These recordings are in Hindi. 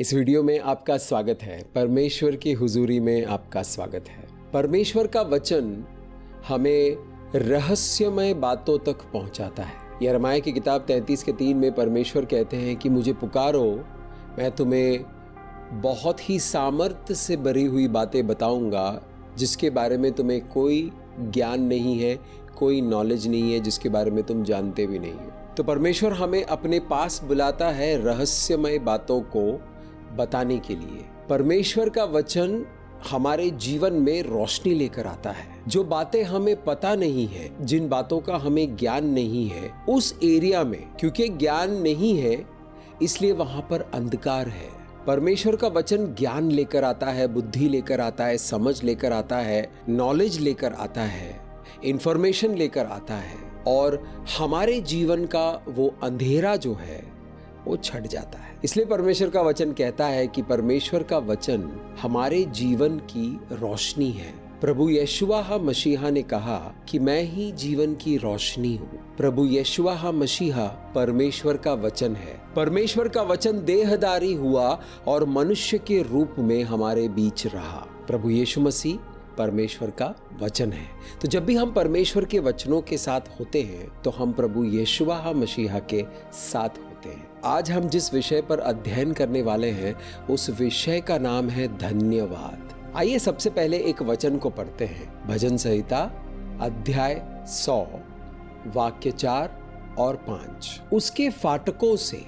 इस वीडियो में आपका स्वागत है। परमेश्वर की हुजूरी में आपका स्वागत है। परमेश्वर का वचन हमें रहस्यमय बातों तक पहुंचाता है। यिर्मयाह की किताब 33:3 में परमेश्वर कहते हैं कि मुझे पुकारो, मैं तुम्हें बहुत ही सामर्थ्य से भरी हुई बातें बताऊंगा जिसके बारे में तुम्हें कोई ज्ञान नहीं है, कोई नॉलेज नहीं है, जिसके बारे में तुम जानते भी नहीं हो। तो परमेश्वर हमें अपने पास बुलाता है रहस्यमय बातों को बताने के लिए। परमेश्वर का वचन हमारे जीवन में रोशनी लेकर आता है। जो बातें हमें पता नहीं है, जिन बातों का हमें ज्ञान नहीं है, उस एरिया में क्योंकि ज्ञान नहीं है इसलिए वहां पर अंधकार है। परमेश्वर का वचन ज्ञान लेकर आता है, बुद्धि लेकर आता है, समझ लेकर आता है, नॉलेज लेकर आता है, इंफॉर्मेशन लेकर आता है और हमारे जीवन का वो अंधेरा जो है वो छट जाता है। इसलिए परमेश्वर का वचन कहता है कि परमेश्वर का वचन हमारे जीवन की रोशनी है। प्रभु यीशुआ मसीहा ने कहा कि मैं ही जीवन की रोशनी हूँ। प्रभु यीशुआ मसीहा परमेश्वर का वचन है। परमेश्वर का वचन देहधारी हुआ और मनुष्य के रूप में हमारे बीच रहा। प्रभु यीशु मसीह परमेश्वर का वचन है। तो जब भी हम परमेश्वर के वचनों के साथ होते हैं तो हम प्रभु यीशुआ मसीहा के साथ होते हैं। आज हम जिस विषय पर अध्ययन करने वाले हैं उस विषय का नाम है धन्यवाद। आइए सबसे पहले एक वचन को पढ़ते हैं। भजन संहिता अध्याय 100 वाक्य 4 और 5। उसके फाटकों से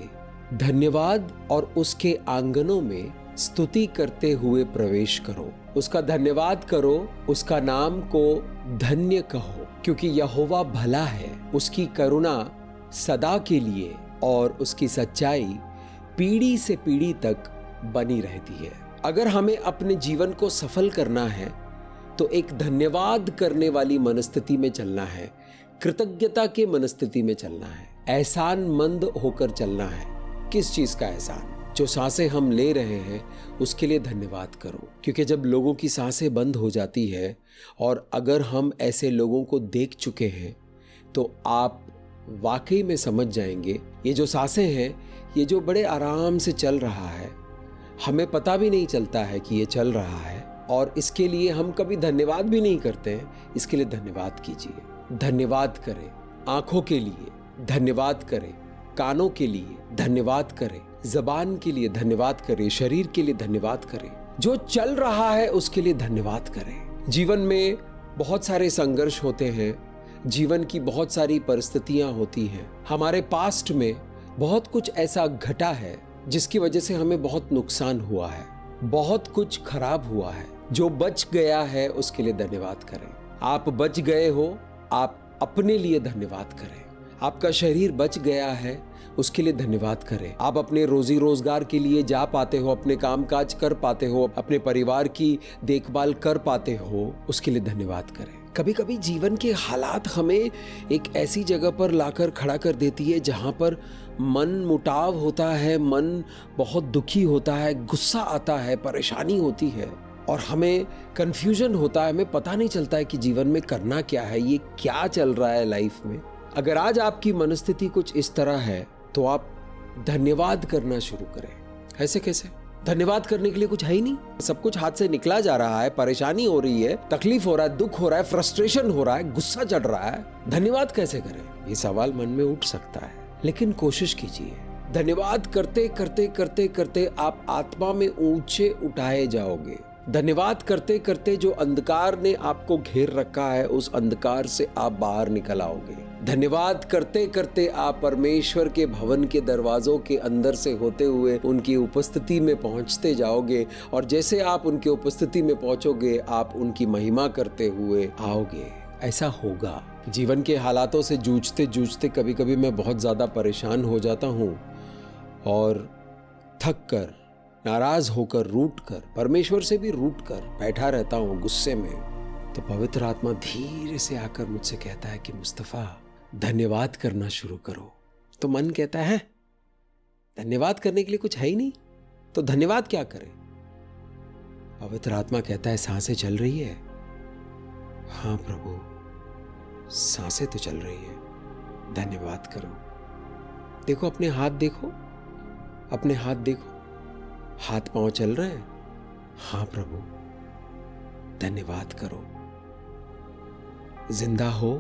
धन्यवाद और उसके आंगनों में स्तुति करते हुए प्रवेश करो। उसका धन्यवाद करो, उसका नाम को धन्य कहो, क्योंकि यहोवा भला है, उसकी करुणा सदा के लिए और उसकी सच्चाई पीढ़ी से पीढ़ी तक बनी रहती है। अगर हमें अपने जीवन को सफल करना है तो एक धन्यवाद करने वाली मनस्थिति में चलना है, कृतज्ञता के मनस्थिति में चलना है, एहसानमंद होकर चलना है। किस चीज का एहसान? जो सांसें हम ले रहे हैं उसके लिए धन्यवाद करो, क्योंकि जब लोगों की सांसें बंद हो जाती है और अगर हम ऐसे लोगों को देख चुके हैं तो आप वाकई में समझ जाएंगे ये जो सांसें हैं, ये जो बड़े आराम से चल रहा है, हमें पता भी नहीं चलता है कि ये चल रहा है और इसके लिए हम कभी धन्यवाद भी नहीं करते हैं। इसके लिए धन्यवाद कीजिए। धन्यवाद करें आंखों के लिए, धन्यवाद करें कानों के लिए, धन्यवाद करें जबान के लिए, धन्यवाद करें शरीर के लिए, धन्यवाद करें जो चल रहा है उसके लिए धन्यवाद करें। जीवन में बहुत सारे संघर्ष होते हैं, जीवन की बहुत सारी परिस्थितियां होती हैं, हमारे पास्ट में बहुत कुछ ऐसा घटा है जिसकी वजह से हमें बहुत नुकसान हुआ है, बहुत कुछ खराब हुआ है। जो बच गया है उसके लिए धन्यवाद करें। आप बच गए हो, आप अपने लिए धन्यवाद करें। आपका शरीर बच गया है उसके लिए धन्यवाद करें। आप अपने रोजी रोजगार के लिए जा पाते हो, अपने काम काज कर पाते हो, अपने परिवार की देखभाल कर पाते हो, उसके लिए धन्यवाद करें। कभी कभी जीवन के हालात हमें एक ऐसी जगह पर लाकर खड़ा कर देती है जहां पर मन मुटाव होता है, मन बहुत दुखी होता है, गुस्सा आता है, परेशानी होती है और हमें कंफ्यूजन होता है। हमें पता नहीं चलता है कि जीवन में करना क्या है, ये क्या चल रहा है लाइफ में। अगर आज आपकी मनस्थिति कुछ इस तरह है तो आप धन्यवाद करना शुरू करें। ऐसे कैसे? धन्यवाद करने के लिए कुछ है ही नहीं, सब कुछ हाथ से निकला जा रहा है, परेशानी हो रही है, तकलीफ हो रहा है, दुख हो रहा है, फ्रस्ट्रेशन हो रहा है, गुस्सा चढ़ रहा है, धन्यवाद कैसे करें? ये सवाल मन में उठ सकता है, लेकिन कोशिश कीजिए। धन्यवाद करते करते करते करते आप आत्मा में ऊंचे उठाए जाओगे। धन्यवाद करते करते जो अंधकार ने आपको घेर रखा है उस अंधकार से आप बाहर निकल आओगे। धन्यवाद करते करते आप परमेश्वर के भवन के दरवाजों के अंदर से होते हुए उनकी उपस्थिति में पहुंचते जाओगे और जैसे आप उनकी उपस्थिति में पहुंचोगे आप उनकी महिमा करते हुए आओगे। ऐसा होगा। जीवन के हालातों से जूझते जूझते कभी कभी मैं बहुत ज्यादा परेशान हो जाता हूँ और थक कर, नाराज होकर, रूठ कर, परमेश्वर से भी रूठ कर बैठा रहता हूँ गुस्से में, तो पवित्र आत्मा धीरे से आकर मुझसे कहता है कि मुस्तफा धन्यवाद करना शुरू करो। तो मन कहता है धन्यवाद करने के लिए कुछ है ही नहीं, तो धन्यवाद क्या करें? पवित्र आत्मा कहता है सांसें चल रही है। हाँ प्रभु, सांसें तो चल रही है, धन्यवाद करो। देखो अपने हाथ, देखो अपने हाथ, देखो हाथ पांव चल रहे हैं? हाँ प्रभु, धन्यवाद करो। जिंदा हो?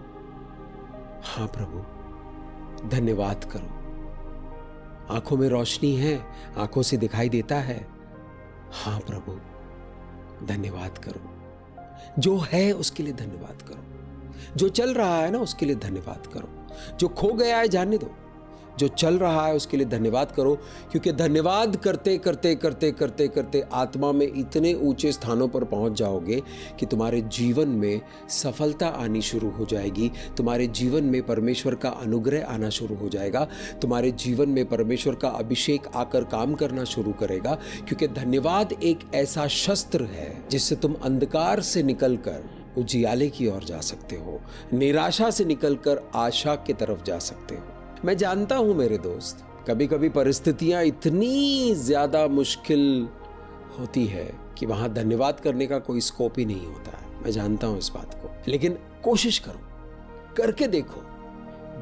हाँ प्रभु, धन्यवाद करो। आंखों में रोशनी है, आंखों से दिखाई देता है? हाँ प्रभु, धन्यवाद करो। जो है उसके लिए धन्यवाद करो। जो चल रहा है ना उसके लिए धन्यवाद करो। जो खो गया है जाने दो, जो चल रहा है उसके लिए धन्यवाद करो, क्योंकि धन्यवाद करते करते करते करते करते आत्मा में इतने ऊंचे स्थानों पर पहुंच जाओगे कि तुम्हारे जीवन में सफलता आनी शुरू हो जाएगी। तुम्हारे जीवन में परमेश्वर का अनुग्रह आना शुरू हो जाएगा। तुम्हारे जीवन में परमेश्वर का अभिषेक आकर काम करना शुरू करेगा, क्योंकि धन्यवाद एक ऐसा शस्त्र है जिससे तुम अंधकार से निकलकर उजियाले की ओर जा सकते हो, निराशा से निकलकर आशा की तरफ जा सकते हो। मैं जानता हूं मेरे दोस्त, कभी कभी परिस्थितियां इतनी ज्यादा मुश्किल होती है कि वहां धन्यवाद करने का कोई स्कोप ही नहीं होता है। मैं जानता हूं इस बात को, लेकिन कोशिश करो, करके देखो,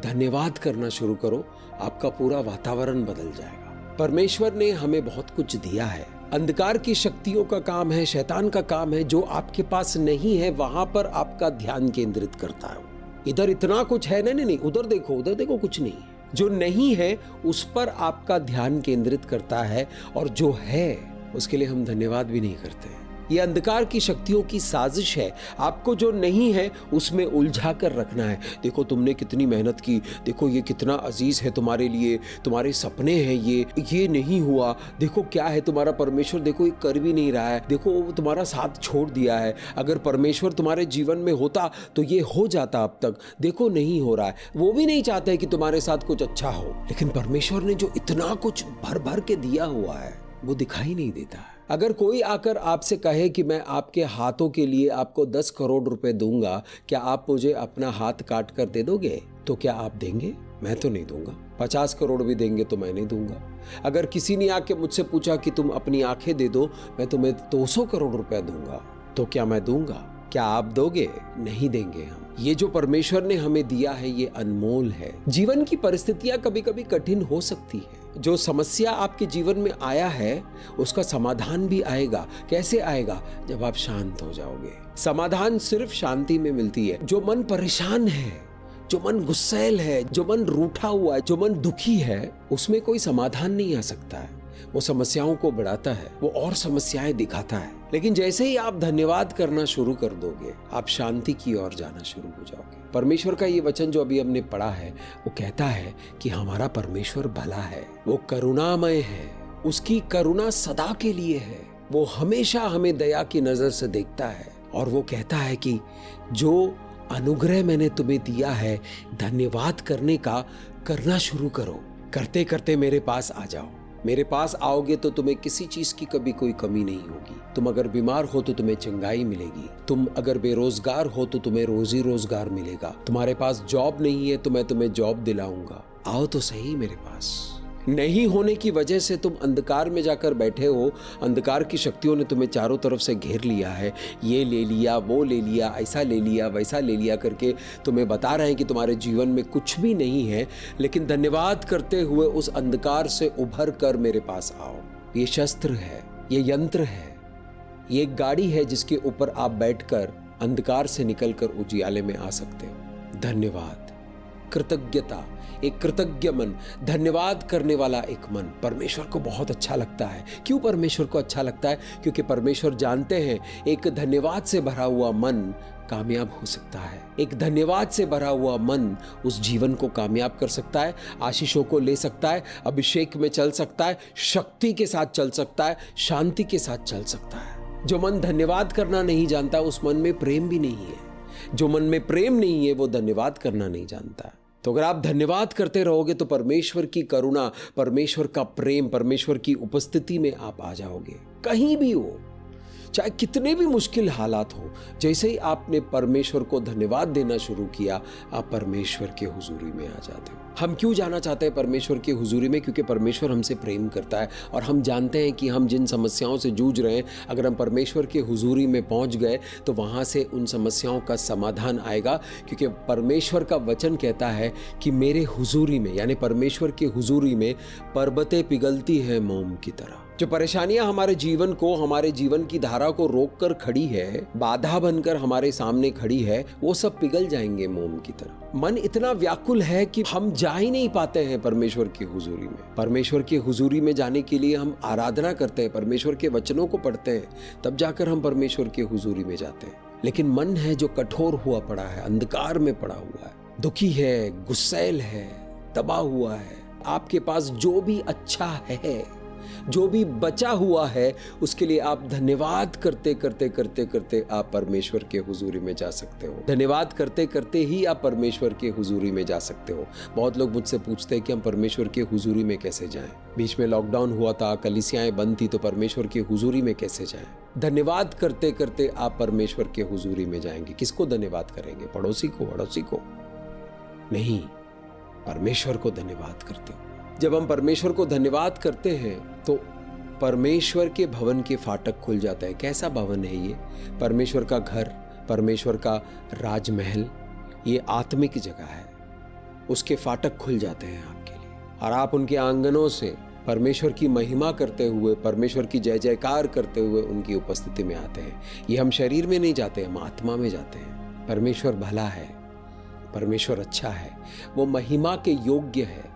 धन्यवाद करना शुरू करो, आपका पूरा वातावरण बदल जाएगा। परमेश्वर ने हमें बहुत कुछ दिया है। अंधकार की शक्तियों का काम है, शैतान का काम है, जो आपके पास नहीं है वहां पर आपका ध्यान केंद्रित करता है। इधर इतना कुछ है, नहीं, उधर देखो, उधर देखो, कुछ नहीं। जो नहीं है उस पर आपका ध्यान केंद्रित करता है, और जो है उसके लिए हम धन्यवाद भी नहीं करते। ये अंधकार की शक्तियों की साजिश है। आपको जो नहीं है उसमें उलझा कर रखना है। देखो तुमने कितनी मेहनत की, देखो ये कितना अजीज है तुम्हारे लिए, तुम्हारे सपने हैं ये नहीं हुआ, देखो क्या है तुम्हारा परमेश्वर, देखो ये कर भी नहीं रहा है, देखो वो तुम्हारा साथ छोड़ दिया है। अगर परमेश्वर तुम्हारे जीवन में होता तो ये हो जाता अब तक, देखो नहीं हो रहा है। वो भी नहीं चाहते कि तुम्हारे साथ कुछ अच्छा हो, लेकिन परमेश्वर ने जो इतना कुछ भर भर के दिया हुआ है वो दिखाई नहीं देता है। अगर कोई आकर आपसे कहे कि मैं आपके हाथों के लिए आपको 10 करोड़ रुपए दूंगा, क्या आप मुझे अपना हाथ काट कर दे दोगे? तो क्या आप देंगे? मैं तो नहीं दूंगा। 50 करोड़ भी देंगे तो मैं नहीं दूंगा। अगर किसी ने आके मुझसे पूछा कि तुम अपनी आंखें दे दो, मैं तुम्हें 200 करोड़ रुपए दूंगा, तो क्या मैं दूंगा? क्या आप दोगे? नहीं देंगे हम। ये जो परमेश्वर ने हमें दिया है ये अनमोल है। जीवन की परिस्थितियां कभी कभी कठिन हो सकती है। जो समस्या आपके जीवन में आया है उसका समाधान भी आएगा। कैसे आएगा? जब आप शांत हो जाओगे। समाधान सिर्फ शांति में मिलती है। जो मन परेशान है, जो मन गुस्सैल है, जो मन रूठा हुआ है, जो मन दुखी है, उसमें कोई समाधान नहीं आ सकता है। वो समस्याओं को बढ़ाता है, वो और समस्याएं दिखाता है। लेकिन जैसे ही आप धन्यवाद करना शुरू कर दोगे, आप शांति की ओर जाना शुरू हो जाओगे। परमेश्वर का ये वचन जो अभी हमने पढ़ा है वो कहता है कि हमारा परमेश्वर भला है, वो करुणामय है, उसकी करुणा सदा के लिए है, वो हमेशा हमें दया की नजर से देखता है। और वो कहता है कि जो अनुग्रह मैंने तुम्हें दिया है, धन्यवाद करने का करना शुरू करो। करते करते मेरे पास आ जाओ। मेरे पास आओगे तो तुम्हें किसी चीज की कभी कोई कमी नहीं होगी। तुम अगर बीमार हो तो तुम्हें चंगाई मिलेगी। तुम अगर बेरोजगार हो तो तुम्हें रोजी रोजगार मिलेगा। तुम्हारे पास जॉब नहीं है तो मैं तुम्हें जॉब दिलाऊंगा। आओ तो सही मेरे पास। नहीं होने की वजह से तुम अंधकार में जाकर बैठे हो। अंधकार की शक्तियों ने तुम्हें चारों तरफ से घेर लिया है। ये ले लिया, वो ले लिया, ऐसा ले लिया, वैसा ले लिया करके तुम्हें बता रहे हैं कि तुम्हारे जीवन में कुछ भी नहीं है। लेकिन धन्यवाद करते हुए उस अंधकार से उभर कर मेरे पास आओ। ये शस्त्र है, ये यंत्र है, ये एक गाड़ी है जिसके ऊपर आप बैठकर अंधकार से निकलकर उजियाले में आ सकते हो। धन्यवाद, कृतज्ञता, एक कृतज्ञ मन, धन्यवाद करने वाला एक मन परमेश्वर को बहुत अच्छा लगता है। क्यों परमेश्वर को अच्छा लगता है? क्योंकि परमेश्वर जानते हैं एक धन्यवाद से भरा हुआ मन कामयाब हो सकता है। एक धन्यवाद से भरा हुआ मन उस जीवन को कामयाब कर सकता है, आशीषों को ले सकता है, अभिषेक में चल सकता है, शक्ति के साथ चल सकता है, शांति के साथ चल सकता है। जो मन धन्यवाद करना नहीं जानता उस मन में प्रेम भी नहीं है। जो मन में प्रेम नहीं है वो धन्यवाद करना नहीं जानता। तो अगर आप धन्यवाद करते रहोगे तो परमेश्वर की करुणा, परमेश्वर का प्रेम, परमेश्वर की उपस्थिति में आप आ जाओगे। कहीं भी हो, चाहे कितने भी मुश्किल हालात हो, जैसे ही आपने परमेश्वर को धन्यवाद देना शुरू किया, आप परमेश्वर के हुजूरी में आ जाते हो। हम क्यों जाना चाहते हैं परमेश्वर के हुजूरी में? क्योंकि परमेश्वर हमसे प्रेम करता है और हम जानते हैं कि हम जिन समस्याओं से जूझ रहे हैं, अगर हम परमेश्वर के हुजूरी में पहुंच गए तो वहां से उन समस्याओं का समाधान आएगा। क्योंकि परमेश्वर का वचन कहता है कि मेरे हुजूरी में, यानी परमेश्वर के हुजूरी में पर्वतें पिघलती हैं मोम की तरह। जो परेशानियां हमारे जीवन को, हमारे जीवन की धारा को रोक कर खड़ी है, बाधा बनकर हमारे सामने खड़ी है, वो सब पिघल जाएंगे मोम की तरह। मन इतना व्याकुल है कि हम जा ही नहीं पाते हैं परमेश्वर की हुजूरी में। परमेश्वर की हुजूरी में जाने के लिए हम आराधना करते हैं, परमेश्वर के वचनों को पढ़ते हैं, तब जाकर हम परमेश्वर की हुजूरी में जाते हैं। लेकिन मन है जो कठोर हुआ पड़ा है, अंधकार में पड़ा हुआ है, दुखी है, गुस्सैल है, दबा हुआ है। आपके पास जो भी अच्छा है, जो भी बचा हुआ है, उसके लिए आप धन्यवाद करते करते करते करते आप परमेश्वर के हुजूरी में जा सकते हो। धन्यवाद करते करते ही आप परमेश्वर के हुजूरी में जा सकते हो। बहुत लोग मुझसे पूछते हैं कि हम परमेश्वर के हुजूरी में कैसे जाएं। बीच में लॉकडाउन हुआ था, कलीसियाएं बंद थी, तो परमेश्वर के हुजूरी में कैसे जाएं? धन्यवाद करते करते आप परमेश्वर के हुजूरी में जाएंगे। किसको धन्यवाद करेंगे? पड़ोसी को, अड़ोसी को नहीं, परमेश्वर को धन्यवाद करते हो। जब हम परमेश्वर को धन्यवाद करते हैं तो परमेश्वर के भवन के फाटक खुल जाता है। कैसा भवन है ये? परमेश्वर का घर, परमेश्वर का राजमहल, ये आत्मिक जगह है। उसके फाटक खुल जाते हैं आपके लिए और आप उनके आंगनों से परमेश्वर की महिमा करते हुए, परमेश्वर की जय जयकार करते हुए उनकी उपस्थिति में आते हैं। ये हम शरीर में नहीं जाते, हम आत्मा में जाते हैं। परमेश्वर भला है, परमेश्वर अच्छा है, वो महिमा के योग्य है।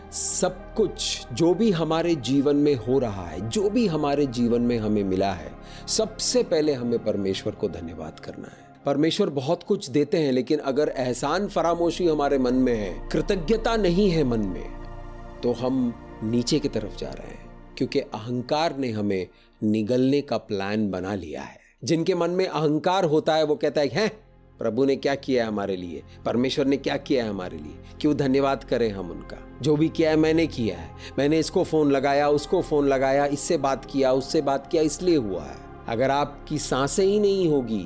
सब कुछ जो भी हमारे जीवन में हो रहा है, जो भी हमारे जीवन में हमें मिला है, सबसे पहले हमें परमेश्वर को धन्यवाद करना है। परमेश्वर बहुत कुछ देते हैं, लेकिन अगर एहसान फरामोशी हमारे मन में है, कृतज्ञता नहीं है मन में, तो हम नीचे की तरफ जा रहे हैं, क्योंकि अहंकार ने हमें निगलने का प्लान बना लिया है। जिनके मन में अहंकार होता है वो कहता है प्रभु ने क्या किया है हमारे लिए, परमेश्वर ने क्या किया है हमारे लिए, क्यों धन्यवाद करें हम उनका। जो भी किया है मैंने किया है, मैंने इसको फोन लगाया, उसको फोन लगाया, इससे बात किया, उससे बात किया, इसलिए हुआ है। अगर आपकी सांसें ही नहीं होगी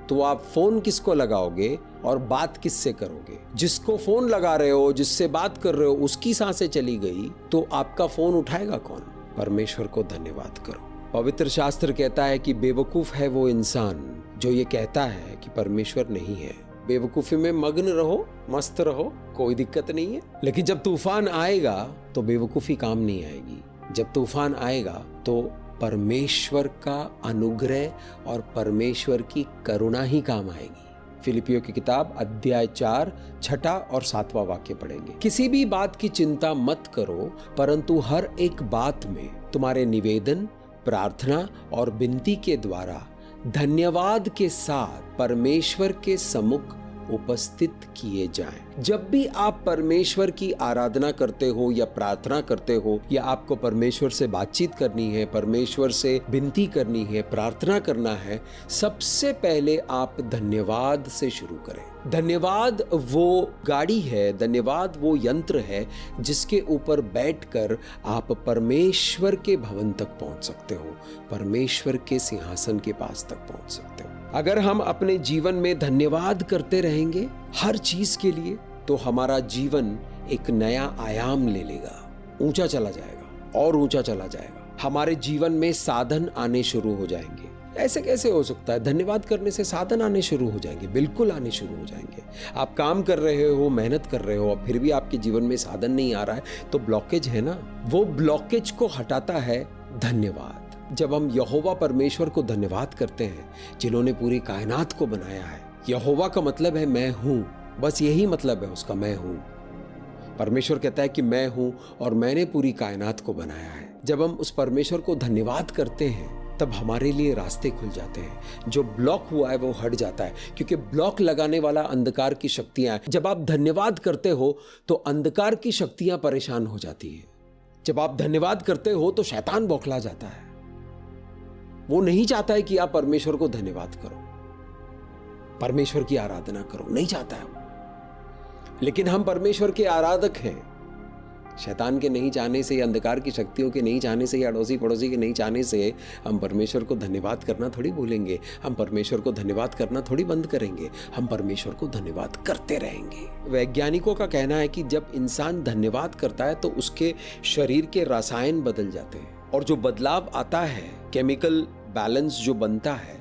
तो आप फोन किसको लगाओगे और बात किससे करोगे? जिसको फोन लगा रहे हो, जिससे बात कर रहे हो, उसकी सांसें चली गई तो आपका फोन उठाएगा कौन? परमेश्वर को धन्यवाद करो। पवित्र शास्त्र कहता है कि बेवकूफ है वो इंसान जो ये कहता है कि परमेश्वर नहीं है। बेवकूफी में मग्न रहो, मस्त रहो, कोई दिक्कत नहीं है। लेकिन जब तूफान आएगा तो बेवकूफी काम नहीं आएगी। जब तूफान आएगा तो परमेश्वर का अनुग्रह और परमेश्वर की करुणा ही काम आएगी। फिलिपियों की किताब अध्याय 4 6 और 7वां वाक्य पढ़ेंगे। किसी भी बात की चिंता मत करो, परंतु हर एक बात में तुम्हारे निवेदन, प्रार्थना और विनती के द्वारा धन्यवाद के साथ परमेश्वर के सम्मुख उपस्थित किए जाएं। जब भी आप परमेश्वर की आराधना करते हो या प्रार्थना करते हो, या आपको परमेश्वर से बातचीत करनी है, परमेश्वर से विनती करनी है, प्रार्थना करना है, सबसे पहले आप धन्यवाद से शुरू करें। धन्यवाद वो गाड़ी है, धन्यवाद वो यंत्र है जिसके ऊपर बैठकर आप परमेश्वर के भवन तक पहुंच सकते हो, परमेश्वर के सिंहासन के पास तक पहुंच सकते हो। अगर हम अपने जीवन में धन्यवाद करते रहेंगे हर चीज के लिए, तो हमारा जीवन एक नया आयाम ले लेगा, ऊंचा चला जाएगा और ऊंचा चला जाएगा। हमारे जीवन में साधन आने शुरू हो जाएंगे। ऐसे कैसे हो सकता है? धन्यवाद करने से साधन आने शुरू हो जाएंगे, बिल्कुल आने शुरू हो जाएंगे। आप काम कर रहे हो, मेहनत कर रहे हो, फिर भी आपके जीवन में साधन नहीं आ रहा है, तो ब्लॉकेज है ना। वो ब्लॉकेज को हटाता है धन्यवाद। जब हम यहोवा परमेश्वर को धन्यवाद करते हैं, जिन्होंने पूरी कायनात को बनाया है। यहोवा का मतलब है मैं हूं, बस यही मतलब है उसका, मैं हूं। परमेश्वर कहता है कि मैं हूं और मैंने पूरी कायनात को बनाया है। जब हम उस परमेश्वर को धन्यवाद करते हैं तब हमारे लिए रास्ते खुल जाते हैं। जो ब्लॉक हुआ है वो हट जाता है, क्योंकि ब्लॉक लगाने वाला अंधकार की शक्तियां हैं। जब आप धन्यवाद करते हो तो अंधकार की शक्तियां परेशान हो जाती हैं। जब आप धन्यवाद करते हो तो शैतान बौखला जाता है। वो नहीं चाहता है कि आप परमेश्वर को धन्यवाद करो, परमेश्वर की आराधना करो, नहीं चाहता है वो। लेकिन हम परमेश्वर के आराधक हैं। शैतान के नहीं चाहने से, अंधकार की शक्तियों के नहीं चाहने से, या अड़ोसी पड़ोसी के नहीं चाहने से हम परमेश्वर को धन्यवाद करना थोड़ी भूलेंगे। हम परमेश्वर को धन्यवाद करना थोड़ी बंद करेंगे। हम परमेश्वर को धन्यवाद करते रहेंगे। वैज्ञानिकों का कहना है कि जब इंसान धन्यवाद करता है तो उसके शरीर के रसायन बदल जाते हैं, और जो बदलाव आता है, केमिकल बैलेंस जो बनता है,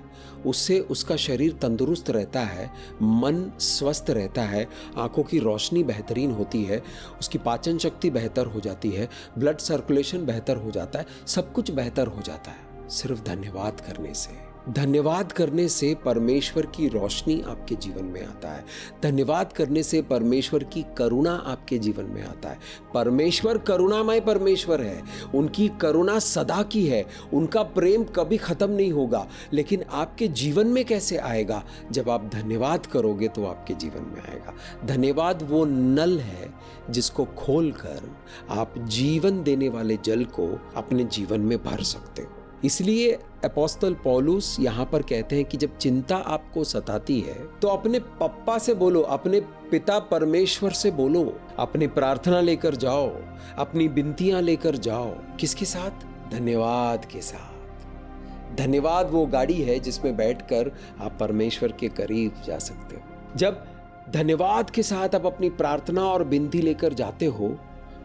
उससे उसका शरीर तंदुरुस्त रहता है, मन स्वस्थ रहता है, आंखों की रोशनी बेहतरीन होती है, उसकी पाचन शक्ति बेहतर हो जाती है, ब्लड सर्कुलेशन बेहतर हो जाता है, सब कुछ बेहतर हो जाता है सिर्फ धन्यवाद करने से। धन्यवाद करने से परमेश्वर की रोशनी आपके जीवन में आता है। धन्यवाद करने से परमेश्वर की करुणा आपके जीवन में आता है। परमेश्वर करुणामय परमेश्वर है, उनकी करुणा सदा की है, उनका प्रेम कभी खत्म नहीं होगा। लेकिन आपके जीवन में कैसे आएगा? जब आप धन्यवाद करोगे तो आपके जीवन में आएगा। धन्यवाद वो नल है जिसको खोलकर आप जीवन देने वाले जल को अपने जीवन में भर सकते हो। इसलिए अपोस्तल पौलुस यहाँ पर कहते हैं कि जब चिंता आपको सताती है तो अपने पप्पा से बोलो, अपने पिता परमेश्वर से बोलो, अपनी प्रार्थना लेकर जाओ, अपनी विनतियां लेकर जाओ। किसके साथ? धन्यवाद के साथ। धन्यवाद वो गाड़ी है जिसमें बैठकर आप परमेश्वर के करीब जा सकते हो। जब धन्यवाद के साथ आप अपनी प्रार्थना और विनती लेकर जाते हो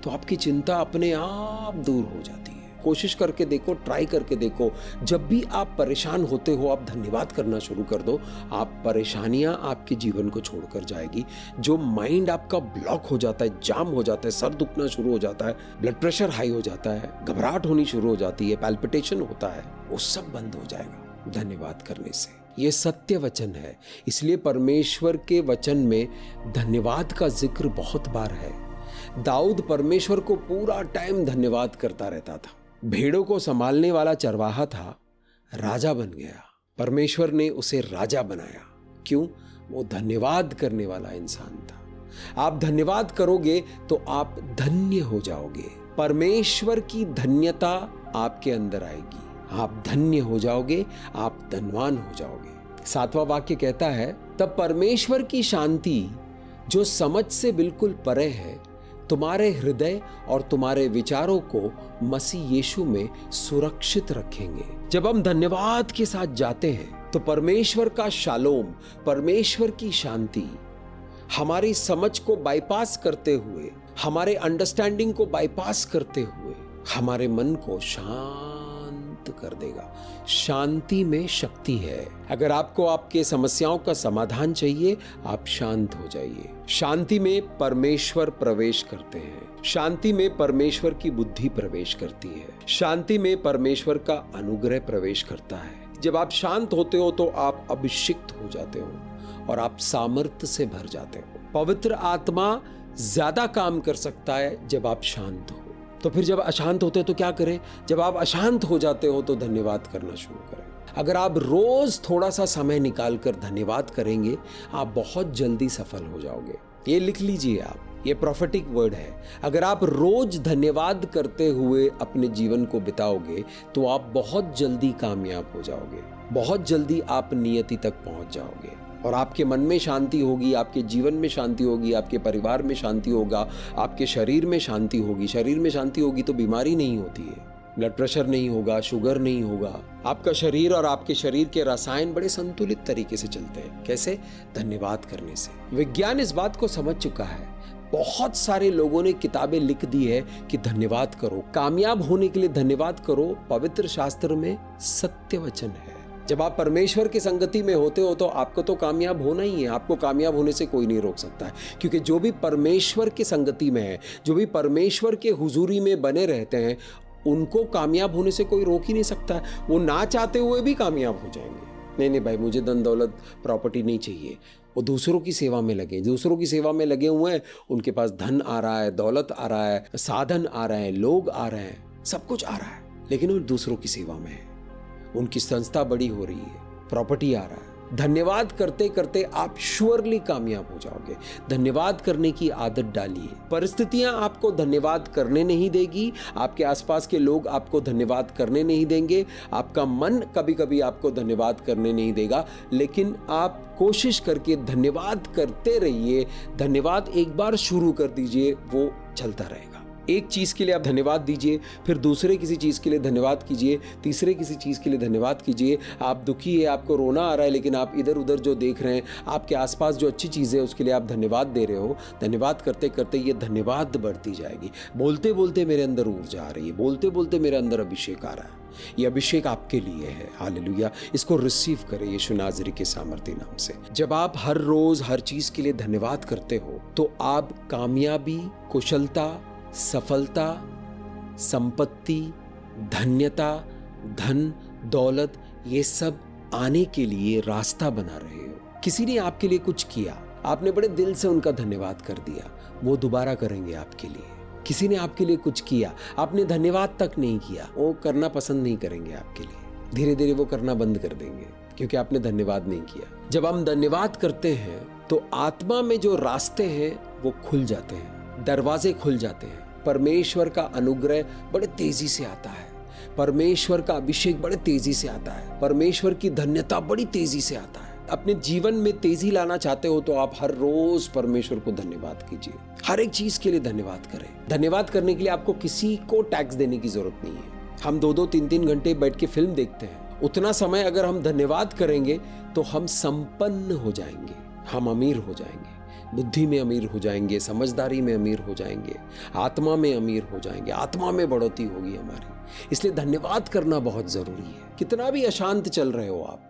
तो आपकी चिंता अपने आप दूर हो जाती है। कोशिश करके देखो, ट्राई करके देखो। जब भी आप परेशान होते हो, आप धन्यवाद करना शुरू कर दो, आप परेशानियां आपके जीवन को छोड़कर जाएगी। जो माइंड आपका ब्लॉक हो जाता है, जाम हो जाता है, सर दुखना शुरू हो जाता है, ब्लड प्रेशर हाई हो जाता है, घबराहट होनी शुरू हो जाती है, पैल्पिटेशन होता है, वो सब बंद हो जाएगा धन्यवाद करने से। ये सत्य वचन है, इसलिए परमेश्वर के वचन में धन्यवाद का जिक्र बहुत बार है। दाऊद परमेश्वर को पूरा टाइम धन्यवाद करता रहता था। भेड़ों को संभालने वाला चरवाहा था, राजा बन गया। परमेश्वर ने उसे राजा बनाया। क्यों? वो धन्यवाद करने वाला इंसान था। आप धन्यवाद करोगे तो आप धन्य हो जाओगे। परमेश्वर की धन्यता आपके अंदर आएगी, आप धन्य हो जाओगे, आप धनवान हो जाओगे। 7वां वाक्य कहता है, तब परमेश्वर की शांति जो समझ से बिल्कुल परे है तुम्हारे हृदय और तुम्हारे विचारों को मसीह यीशु में सुरक्षित रखेंगे। जब हम धन्यवाद के साथ जाते हैं तो परमेश्वर का शालोम, परमेश्वर की शांति हमारी समझ को बाईपास करते हुए, हमारे अंडरस्टैंडिंग को बाईपास करते हुए हमारे मन को शांत कर देगा। शांति में शक्ति है। अगर आपको आपके समस्याओं का समाधान चाहिए, आप शांत हो जाइए। शांति में परमेश्वर प्रवेश करते हैं। शांति में परमेश्वर की बुद्धि प्रवेश करती है। शांति में परमेश्वर का अनुग्रह प्रवेश करता है। जब आप शांत होते हो तो आप अभिषिक्त हो जाते हो और आप सामर्थ्य से भर जाते हो। पवित्र आत्मा ज्यादा काम कर सकता है जब आप शांत हो। तो फिर जब अशांत होते हो तो क्या करें? जब आप अशांत हो जाते हो तो धन्यवाद करना शुरू करें। अगर आप रोज थोड़ा सा समय निकाल कर धन्यवाद करेंगे, आप बहुत जल्दी सफल हो जाओगे। ये लिख लीजिए आप, ये प्रोफेटिक वर्ड है। अगर आप रोज धन्यवाद करते हुए अपने जीवन को बिताओगे तो आप बहुत जल्दी कामयाब हो जाओगे, बहुत जल्दी आप नियति तक पहुंच जाओगे और आपके मन में शांति होगी, आपके जीवन में शांति होगी, आपके परिवार में शांति होगा, आपके शरीर में शांति होगी। शरीर में शांति होगी तो बीमारी नहीं होती है, ब्लड प्रेशर नहीं होगा, शुगर नहीं होगा। आपका शरीर और आपके शरीर के रसायन बड़े संतुलित तरीके से चलते हैं। कैसे? धन्यवाद करने से। विज्ञान इस बात को समझ चुका है। बहुत सारे लोगों ने किताबें लिख दी है कि धन्यवाद करो, कामयाब होने के लिए धन्यवाद करो। पवित्र शास्त्र में सत्य वचन है। जब आप परमेश्वर की संगति में होते हो तो आपको तो कामयाब होना ही है। आपको कामयाब होने से कोई नहीं रोक सकता है, क्योंकि जो भी परमेश्वर की संगति में है, जो भी परमेश्वर के हुजूरी में बने रहते हैं, उनको कामयाब होने से कोई रोक ही नहीं सकता है। वो ना चाहते हुए भी कामयाब हो जाएंगे। नहीं भाई, मुझे धन दौलत प्रॉपर्टी नहीं चाहिए। वो दूसरों की सेवा में लगे, दूसरों की सेवा में लगे हुए हैं। उनके पास धन आ रहा है, दौलत आ रहा है, साधन आ रहे हैं, लोग आ रहे हैं, सब कुछ आ रहा है, लेकिन वो दूसरों की सेवा में है। उनकी संस्था बड़ी हो रही है, प्रॉपर्टी आ रहा है। धन्यवाद करते करते आप श्योरली कामयाब हो जाओगे। धन्यवाद करने की आदत डालिए। परिस्थितियां आपको धन्यवाद करने नहीं देगी, आपके आसपास के लोग आपको धन्यवाद करने नहीं देंगे, आपका मन कभी कभी आपको धन्यवाद करने नहीं देगा, लेकिन आप कोशिश करके धन्यवाद करते रहिए। धन्यवाद एक बार शुरू कर दीजिए, वो चलता रहेगा। एक चीज़ के लिए आप धन्यवाद दीजिए, फिर दूसरे किसी चीज़ के लिए धन्यवाद कीजिए, तीसरे किसी चीज़ के लिए धन्यवाद कीजिए। आप दुखी है, आपको रोना आ रहा है, लेकिन आप इधर उधर जो देख रहे हैं, आपके आसपास जो अच्छी चीज़ है उसके लिए आप धन्यवाद दे रहे हो। धन्यवाद करते करते ये धन्यवाद बढ़ती जाएगी। बोलते बोलते मेरे अंदर ऊर्जा आ रही है, बोलते बोलते मेरे अंदर अभिषेक आ रहा है। ये अभिषेक आपके लिए है। हालेलुया। इसको रिसीव करें यीशु नाज़री के सामर्थी नाम से। जब आप हर रोज हर चीज के लिए धन्यवाद करते हो तो आप कामयाबी, कुशलता, सफलता, संपत्ति, धन्यता, धन, दौलत, ये सब आने के लिए रास्ता बना रहे हो। किसी ने आपके लिए कुछ किया, आपने बड़े दिल से उनका धन्यवाद कर दिया, वो दोबारा करेंगे आपके लिए। किसी ने आपके लिए कुछ किया, आपने धन्यवाद तक नहीं किया, वो करना पसंद नहीं करेंगे आपके लिए। धीरे धीरे वो करना बंद कर देंगे क्योंकि आपने धन्यवाद नहीं किया। जब हम धन्यवाद करते हैं तो आत्मा में जो रास्ते हैं वो खुल जाते हैं, दरवाजे खुल जाते हैं। परमेश्वर का अनुग्रह बड़े तेजी से आता है, परमेश्वर का अभिषेक बड़े तेजी से आता है, परमेश्वर की धन्यता बड़ी तेजी से आता है। अपने जीवन में तेजी लाना चाहते हो तो आप हर रोज परमेश्वर को धन्यवाद कीजिए। हर एक चीज के लिए धन्यवाद करें। धन्यवाद करने के लिए आपको किसी को टैक्स देने की जरूरत नहीं है। हम 2-2, 3-3 घंटे बैठ के फिल्म देखते हैं, उतना समय अगर हम धन्यवाद करेंगे तो हम संपन्न हो जाएंगे, हम अमीर हो जाएंगे, बुद्धि में अमीर हो जाएंगे, समझदारी में अमीर हो जाएंगे, आत्मा में अमीर हो जाएंगे, आत्मा में बढ़ोतरी होगी हमारी। इसलिए धन्यवाद करना बहुत जरूरी है। कितना भी अशांत चल रहे हो आप,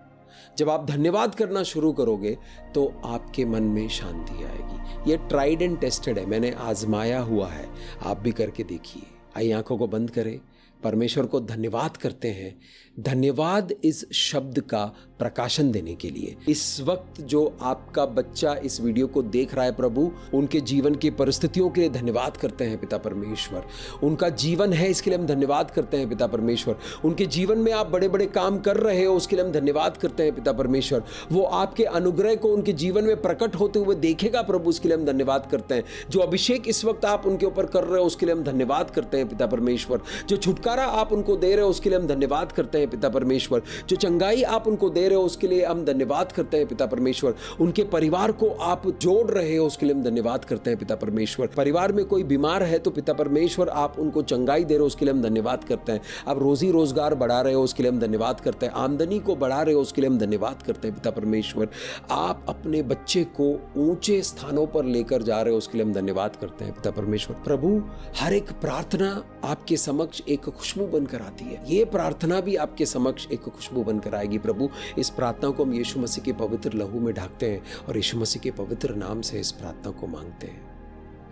जब आप धन्यवाद करना शुरू करोगे तो आपके मन में शांति आएगी। ये ट्राइड एंड टेस्टेड है, मैंने आजमाया हुआ है, आप भी करके देखिए। आइए आंखों को बंद करें, परमेश्वर को धन्यवाद करते हैं। धन्यवाद इस शब्द का प्रकाशन देने के लिए। इस वक्त जो आपका बच्चा इस वीडियो को देख रहा है, प्रभु उनके जीवन की परिस्थितियों के लिए धन्यवाद करते हैं पिता परमेश्वर। उनका जीवन है, इसके लिए हम धन्यवाद करते हैं पिता परमेश्वर। उनके जीवन में आप बड़े बड़े काम कर रहे हो, उसके लिए हम धन्यवाद करते हैं पिता परमेश्वर। वो आपके अनुग्रह को उनके जीवन में प्रकट होते हुए देखेगा प्रभु, उसके लिए हम धन्यवाद करते हैं। जो अभिषेक इस वक्त आप उनके ऊपर कर रहे हो उसके लिए हम धन्यवाद करते हैं पिता परमेश्वर। जो छुटकारा आप उनको दे रहे हो उसके लिए हम धन्यवाद करते हैं पिता परमेश्वर। जो चंगाई आप उनको दे रहे हो उसके लिए हम धन्यवाद करते हैं पिता परमेश्वर। उनके परिवार को आप जोड़ रहे हो उसके लिए हम धन्यवाद करते हैं पिता परमेश्वर। परिवार में कोई बीमार है तो पिता परमेश्वर आप उनको चंगाई दे रहे हो उसके लिए हम धन्यवाद करते हैं। आप रोजी रोजगार बढ़ा रहे हो उसके लिए हम धन्यवाद करते हैं। आमदनी को बढ़ा रहे हो उसके लिए हम धन्यवाद करते हैं पिता परमेश्वर। आप अपने बच्चे को ऊंचे स्थानों पर लेकर जा रहे हो उसके लिए हम धन्यवाद करते हैं पिता परमेश्वर। प्रभु हर एक प्रार्थना आपके समक्ष एक खुशबू बनकर आती है, ये प्रार्थना भी आपके समक्ष एक खुशबू बनकर आएगी। प्रभु इस प्रार्थना को हम यीशु मसीह के पवित्र लहू में ढाकते हैं और यीशु मसीह के पवित्र नाम से इस प्रार्थना को मांगते हैं।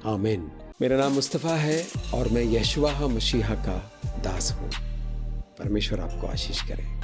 आमीन। मेरा नाम मुस्तफा है और मैं यशुआ मसीहा का दास हूँ। परमेश्वर आपको आशीष करे।